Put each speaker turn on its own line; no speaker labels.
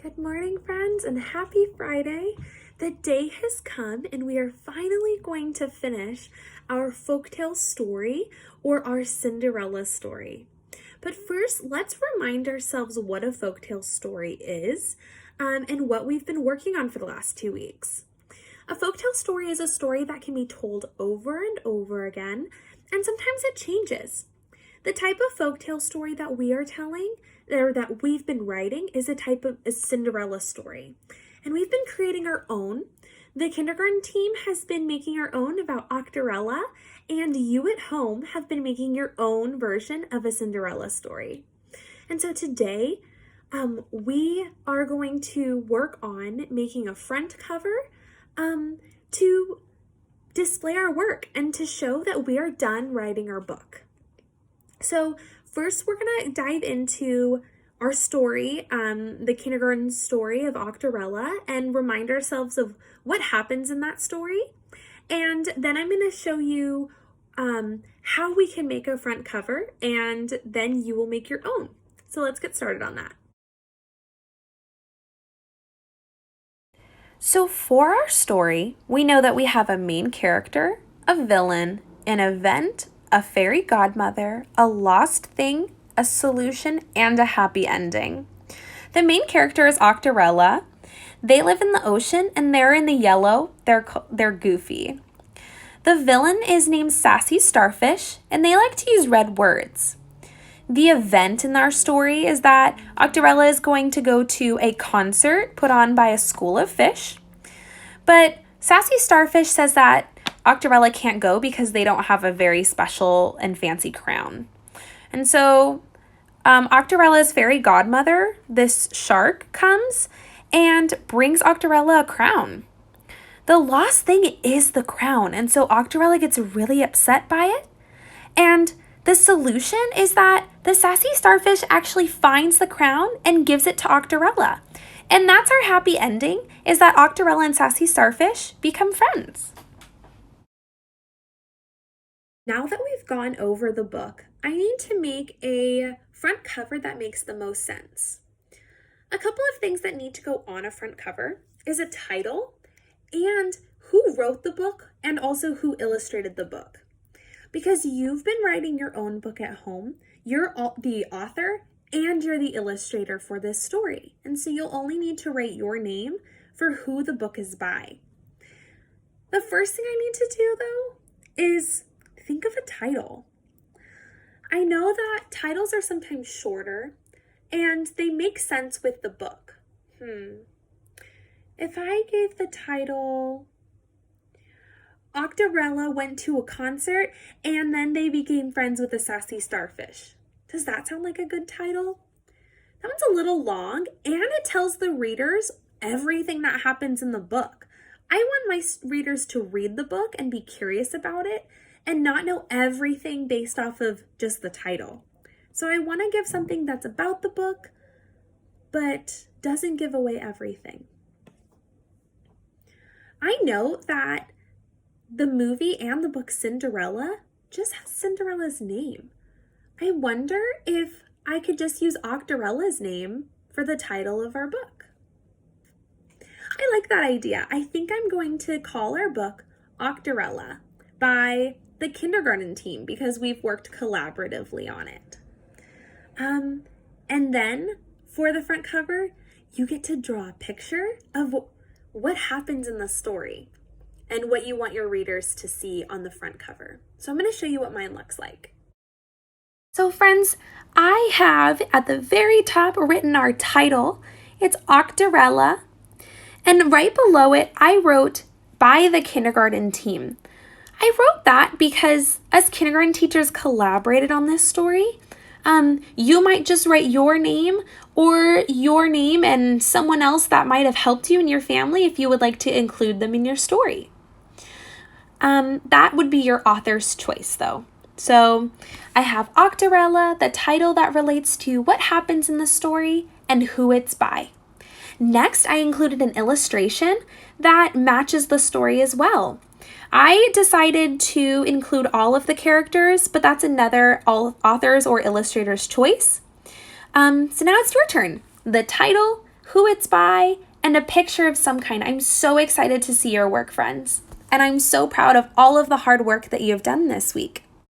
Good morning, friends, and happy Friday. The day has come and we are finally going to finish our folktale story or our Cinderella story. But first, let's remind ourselves what a folktale story is and what we've been working on for the last 2 weeks. A folktale story is a story that can be told over and over again, and sometimes it changes. The type of folktale story that we are telling, or that we've been writing, is a Cinderella story. And we've been creating our own. The kindergarten team has been making our own about Octorella, and you at home have been making your own version of a Cinderella story. And so today, we are going to work on making a front cover to display our work and to show that we are done writing our book. So first, we're going to dive into our story, the kindergarten story of Octorella, and remind ourselves of what happens in that story. And then I'm going to show you how we can make a front cover, and then you will make your own. So let's get started on that. So for our story, we know that we have a main character, a villain, an event, a fairy godmother, a lost thing, a solution, and a happy ending. The main character is Octorella. They live in the ocean and they're in the yellow. They're goofy. The villain is named Sassy Starfish and they like to use red words. The event in our story is that Octorella is going to go to a concert put on by a school of fish. But Sassy Starfish says that Octorella can't go because they don't have a very special and fancy crown. And so Octorella's fairy godmother, this shark, comes and brings Octorella a crown. The lost thing is the crown, and so Octorella gets really upset by it. And the solution is that the Sassy Starfish actually finds the crown and gives it to Octorella. And that's our happy ending, is that Octorella and Sassy Starfish become friends. Now that we've gone over the book, I need to make a front cover that makes the most sense. A couple of things that need to go on a front cover is a title and who wrote the book and also who illustrated the book. Because you've been writing your own book at home, you're the author and you're the illustrator for this story. And so you'll only need to write your name for who the book is by. The first thing I need to do, though, is think of a title. I know that titles are sometimes shorter and they make sense with the book. If I gave the title, Octorella went to a concert and then they became friends with a sassy starfish. Does that sound like a good title? That one's a little long and it tells the readers everything that happens in the book. I want my readers to read the book and be curious about it and not know everything based off of just the title. So I want to give something that's about the book, but doesn't give away everything. I know that the movie and the book Cinderella just has Cinderella's name. I wonder if I could just use Octorella's name for the title of our book. I like that idea. I think I'm going to call our book Octorella by the kindergarten team because we've worked collaboratively on it. And then for the front cover, you get to draw a picture of what happens in the story and what you want your readers to see on the front cover. So I'm going to show you what mine looks like. So friends, I have at the very top written our title. It's Octorella. And right below it, I wrote by the kindergarten team. I wrote that because as kindergarten teachers collaborated on this story, you might just write your name or your name and someone else that might have helped you in your family if you would like to include them in your story. That would be your author's choice though. So I have Octorella, the title that relates to what happens in the story and who it's by. Next, I included an illustration that matches the story as well. I decided to include all of the characters, but that's another author's or illustrator's choice. So now it's your turn. The title, who it's by, and a picture of some kind. I'm so excited to see your work, friends. And I'm so proud of all of the hard work that you have done this week.